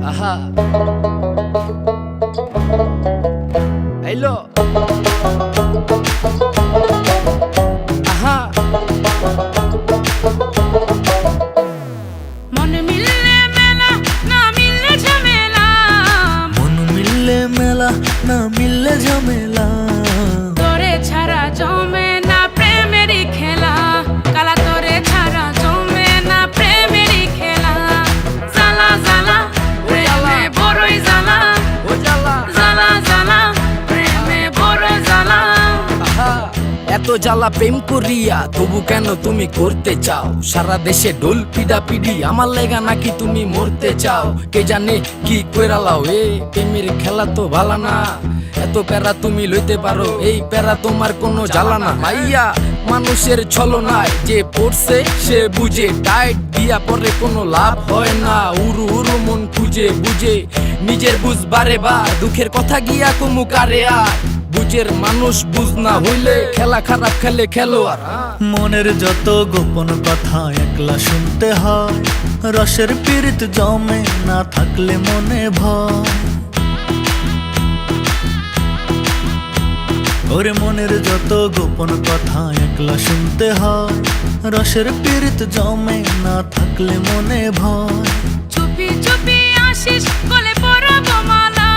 আহা আইলো আহা মন মিললে মেলা না মিললে ঝামেলা, মন মিললে মেলা না মিললে ঝামেলা, তোরে ছাড়া জমে না প্রেমেরই খেলা, কালা তোরে ছাড়া জমে না প্রেমেরই খেলা। জ্বালা জ্বালা প্রেমে বড়ই জ্বালা, ও জ্বালা জ্বালা জ্বালা প্রেমে বড় জ্বালা। আহা এত জ্বালা প্রেম করিয়া তবু কেন তুমি করতে চাও? সারা দেশে ঢোল পিডা পিডি আমার লেগা নাকি তুমি মরতে চাও? কে জানে কি কইরালাও এ প্রেমের খেলা তো ভালা না। এত প্যারা তুমি লইতে পারো, এই প্যারা তোমার কোনো জ্বালা না। মাইয়া মানুষের ছলনায় যে পড়ছে সে বুঝে, টাইট দিয়া পরে কোনো লাভ হয় না। উরু উরু মন খুঁজে বুঝে নিজের বুঝ বারে বার, দুঃখের কথা গিয়া কুমু কারে আর। বুঝের মানুষ বুঝ না হইলে খেলা খারাপ খেলে খেলোয়াড়। মনের যত গোপন কথা একলা শুনতে হয়, রসের পীড়িত জমে না থাকলে মনে ভয়। ওরে মনের যত গোপন কথা একলা শুনতে হয়, রসের পীড়িত জমে না থাকলে মনে ভয়। চুপি চুপি আসিস গলে পরাব মালা,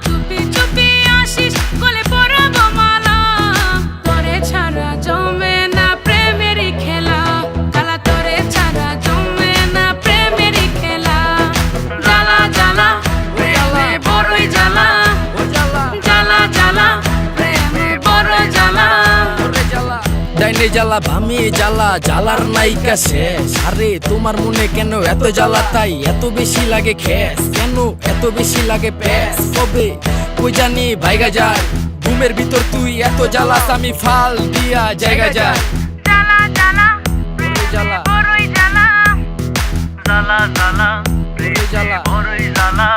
চুপি চুপি আসিস গলে পরাব মালা। তোরে ছাড়া জমে না প্রেমেরই খেলা, কালা তোরে ছাড়া জমে না প্রেমেরই খেলা। জ্বালা জ্বালা প্রেমে বড়ই জ্বালা, ও জ্বালা জ্বালা জ্বালা প্রেমে বড় জ্বালা। ওরে জ্বালা ডাইনে জ্বালা ভামে জ্বালা, জ্বালার নাইকা শেষ। আরে তোমার মনে কেন এত জ্বালা, তাই এত বেশি লাগে খেস? কেন এত বেশি লাগে প্যাস? কবে কই জানি ভাইগা যায় ঘুমের ভিতর তুই এত জ্বালাস, আমি ফাল দিয়া জায়গা যায়। জ্বালা জ্বালা ওরে জ্বালা বড়ই জ্বালা, জ্বালা জ্বালা ওরে জ্বালা বড়ই জ্বালা।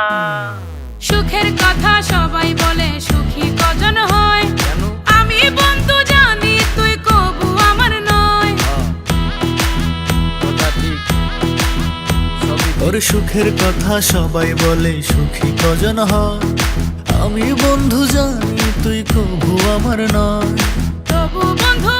সুখের কথা সবাই বলে সুখী কজন হয়, কেন আমি বন্ধু জানি তুই কবু আমার নয়। কথা ঠিক সবই ঠিক। ওর সুখের কথা সবাই বলে সুখী কজন হয়, আমি বন্ধু জানি তুই কভু আমার নয়। তবু বন্ধু